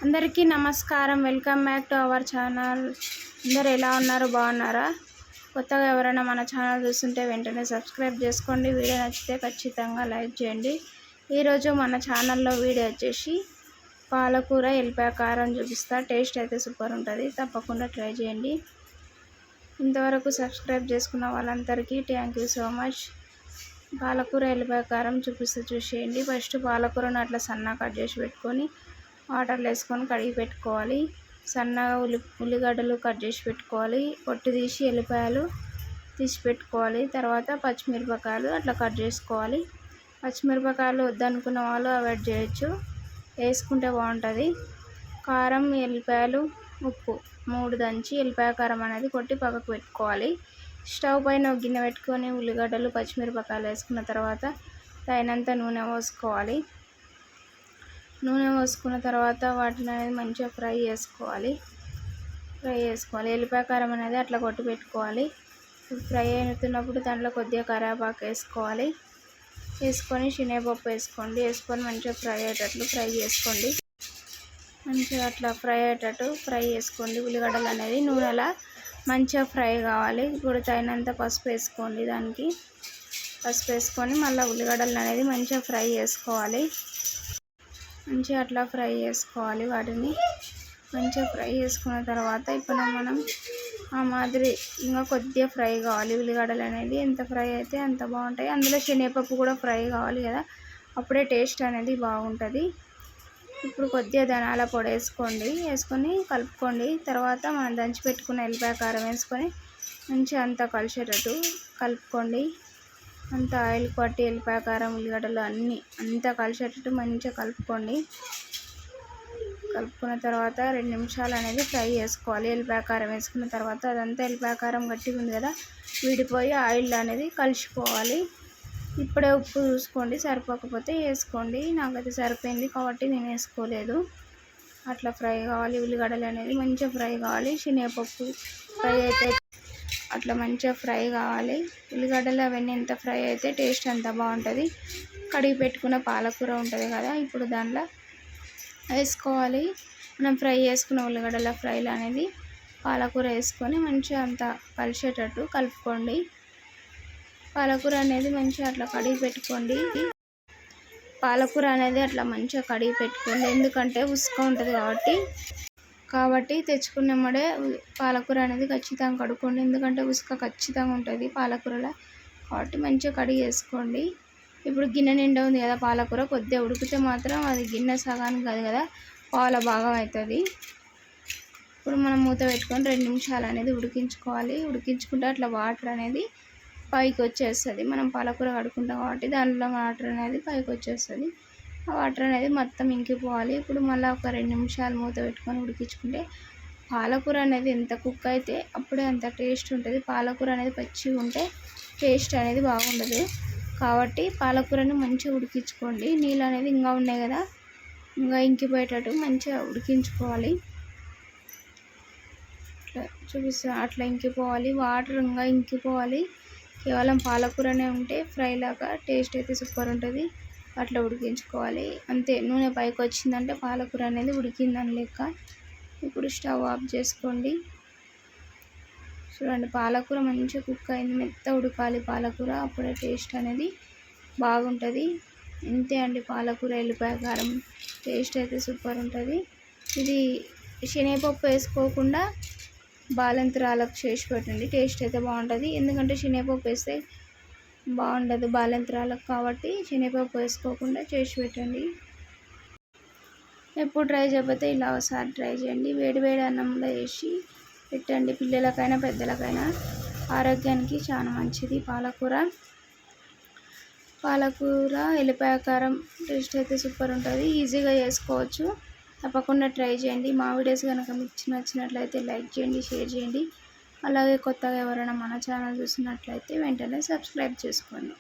అందరికీ నమస్కారం. Welcome back to our channel. అందరు ఎలా ఉన్నారు? బాగున్నారా? కొత్తగా ఎవరైనా మన ఛానల్ చూస్తుంటే వెంటనే సబ్స్క్రైబ్ చేసుకోండి. వీడియో నచ్చితే ఖచ్చితంగా లైక్ చేయండి. ఈరోజు మన ఛానల్లో వీడియో వచ్చేసి పాలకూర ఎల్లిపాయ కారం చూపిస్తా. టేస్ట్ అయితే సూపర్ ఉంటుంది, తప్పకుండా ట్రై చేయండి. ఇంతవరకు సబ్స్క్రైబ్ చేసుకున్న వాళ్ళందరికీ థ్యాంక్ యూ సో మచ్. పాలకూర ఎల్లిపాయ కారం చూపిస్తే చూసేయండి. ఫస్ట్ పాలకూరను అట్లా సన్నగా కట్ చేసి పెట్టుకొని వాటర్లో వేసుకొని కడిగి పెట్టుకోవాలి. సన్నగా ఉల్లిగడ్డలు కట్ చేసి పెట్టుకోవాలి. పొట్టు తీసి ఎల్లిపాయలు తీసి పెట్టుకోవాలి. తర్వాత పచ్చిమిరపకాయలు అట్లా కట్ చేసుకోవాలి. పచ్చిమిరపకాయలు వద్దనుకున్న వాళ్ళు అవాయిడ్ చేయొచ్చు, వేసుకుంటే బాగుంటుంది. కారం, ఎల్లిపాయలు, ఉప్పు 3 దంచి ఎల్లిపాయ కారం అనేది కొట్టి పక్కకు పెట్టుకోవాలి. స్టవ్ పైన ఒక గిన్నె పెట్టుకొని ఉల్లిగడ్డలు, పచ్చిమిరపకాయలు వేసుకున్న తర్వాత తగినంత నూనె పోసుకోవాలి. నూనె పోసుకున్న తర్వాత వాటిని అనేది మంచిగా ఫ్రై చేసుకోవాలి. ఎల్లిపాయ కారం అనేది అట్లా కొట్టి పెట్టుకోవాలి. ఫ్రై అవుతున్నప్పుడు దాంట్లో కొద్దిగా కరివేపాకు వేసుకోవాలి. వేసుకొని శనగపప్పు వేసుకొని మంచిగా ఫ్రై అయ్యేటట్లు ఫ్రై చేసుకోండి. మంచిగా అట్లా ఫ్రై అయ్యేటట్టు ఫ్రై చేసుకోండి. ఉల్లిగడ్డలు అనేది నూనెలా మంచిగా ఫ్రై కావాలి. ఇప్పుడు తగినంత పసుపు వేసుకోండి. దానికి పసుపు వేసుకొని మళ్ళీ ఉల్లిగడ్డలు అనేది మంచిగా ఫ్రై చేసుకోవాలి. మంచిగా అట్లా ఫ్రై చేసుకోవాలి. వాటిని మంచిగా ఫ్రై చేసుకున్న తర్వాత ఇప్పుడు మనం ఆ మాదిరి ఇంకా కొద్దిగా ఫ్రై కావాలి. ఉల్లిగడ్డలు అనేది ఎంత ఫ్రై అయితే అంత బాగుంటాయి. అందులో శనగపప్పు కూడా ఫ్రై కావాలి కదా, అప్పుడే టేస్ట్ అనేది బాగుంటుంది. ఇప్పుడు కొద్దిగా ధనియాల పొడి వేసుకొని కలుపుకోండి. తర్వాత మనం దంచి పెట్టుకున్న ఎల్లిపాయ కారం వేసుకొని మంచిగా అంతా కలిసేటట్టు కలుపుకోండి. అంతా ఆయిల్ పట్టి ఎల్లిపాయ కారం, ఉల్లిగడ్డలు అన్నీ అంతా కలిసేటట్టు మంచిగా కలుపుకోండి. కలుపుకున్న తర్వాత 2 నిమిషాలు అనేది ఫ్రై చేసుకోవాలి. ఎల్లిపాయ కారం వేసుకున్న తర్వాత అదంతా ఎల్లిపాయ కారం గట్టిగా ఉంది కదా, విడిపోయి ఆయిల్ అనేది కలిసిపోవాలి. ఇప్పుడే ఉప్పు చూసుకోండి, సరిపోకపోతే వేసుకోండి. నాకైతే సరిపోయింది కాబట్టి నేను వేసుకోలేదు. అట్లా ఫ్రై కావాలి. ఉల్లిగడ్డలు అనేది మంచిగా ఫ్రై కావాలి. శనగపప్పు ఫ్రై అయితే అట్లా మంచిగా ఫ్రై కావాలి. ఉల్లిగడ్డలు అవన్నీ ఎంత ఫ్రై అయితే టేస్ట్ అంత బాగుంటుంది. కడిగి పెట్టుకున్న పాలకూర ఉంటుంది కదా, ఇప్పుడు దాంట్లో వేసుకోవాలి. మనం ఫ్రై చేసుకున్న ఉల్లిగడ్డల ఫ్రైలు అనేది పాలకూర వేసుకొని మంచిగా అంతా కలిసేటట్టు కలుపుకోండి. పాలకూర అనేది మంచిగా అట్లా కడిగి పెట్టుకోండి. పాలకూర అనేది అట్లా మంచిగా కడిగి పెట్టుకోండి, ఎందుకంటే ఉసుక ఉంటుంది కాబట్టి తెచ్చుకున్నమ్మడే పాలకూర అనేది ఖచ్చితంగా కడుక్కోండి. ఎందుకంటే ఉసుక ఖచ్చితంగా ఉంటుంది పాలకూరలో, కాబట్టి మంచిగా కడిగి వేసుకోండి. ఇప్పుడు గిన్నె నిండా ఉంది కదా పాలకూర, కొద్దిగా ఉడికితే మాత్రం అది గిన్నె సగానికి కాదు కదా, పాల భాగం అవుతుంది. ఇప్పుడు మనం మూత పెట్టుకొని 2 నిమిషాలు అనేది ఉడికించుకోవాలి. ఉడికించుకుంటే అట్లా వాటర్ అనేది పైకి వచ్చేస్తుంది. మనం పాలకూర కడుక్కుంటాం కాబట్టి దాంట్లో వాటర్ అనేది పైకి వచ్చేస్తుంది. ఆ వాటర్ అనేది మొత్తం ఇంకిపోవాలి. ఇప్పుడు మళ్ళీ ఒక 2 నిమిషాలు మూత పెట్టుకొని ఉడికించుకుంటే పాలకూర అనేది ఎంత కుక్ అయితే అప్పుడే అంత టేస్ట్ ఉంటుంది. పాలకూర అనేది పచ్చిగా ఉంటే టేస్ట్ అనేది బాగుండదు. కాబట్టి పాలకూరని మంచిగా ఉడికించుకోండి. నీళ్ళు అనేది ఇంకా ఉన్నాయి కదా, ఇంకా ఇంకిపోయేటట్టు మంచిగా ఉడికించుకోవాలి. అట్లా చూపిస్తా, అట్లా ఇంకిపోవాలి. వాటర్ ఇంకా ఇంకిపోవాలి. కేవలం పాలకూరనే ఉంటే ఫ్రై లాగా టేస్ట్ అయితే సూపర్ ఉంటుంది. అట్లా ఉడికించుకోవాలి. అంతే, నూనె పైకి వచ్చిందంటే పాలకూర అనేది ఉడికిందని లెక్క. ఇప్పుడు స్టవ్ ఆఫ్ చేసుకోండి. చూడండి, పాలకూర మంచిగా కుక్ అయింది. మెత్త ఉడకాలి పాలకూర, అప్పుడే టేస్ట్ అనేది బాగుంటుంది. ఇంతే అండి, పాలకూర ఎల్లిపాయ కారం టేస్ట్ అయితే సూపర్ ఉంటుంది. ఇది శనగపప్పు వేసుకోకుండా బాలంతరాలకు చేసి పెట్టండి, టేస్ట్ అయితే బాగుంటుంది. ఎందుకంటే శనగపప్పు వేస్తే బాగుండదు బాలంతరాలకు, కాబట్టి శనగపప్పు వేసుకోకుండా చేసి పెట్టండి. ఎప్పుడు ట్రై చేయకపోతే ఇలా ఒకసారి ట్రై చేయండి. వేడి అన్నంలో వేసి పెట్టండి. పిల్లలకైనా పెద్దలకైనా ఆరోగ్యానికి చాలా మంచిది పాలకూర ఎల్లిపాయ కారం టేస్ట్ అయితే సూపర్ ఉంటుంది. ఈజీగా చేసుకోవచ్చు, తప్పకుండా ట్రై చేయండి. మా వీడియోస్ కనుక మీకు నచ్చినట్లయితే లైక్ చేయండి, షేర్ చేయండి. అలాగే కొత్తగా ఎవరైనా మన ఛానల్ చూసినట్లయితే వెంటనే సబ్స్క్రైబ్ చేసుకోండి.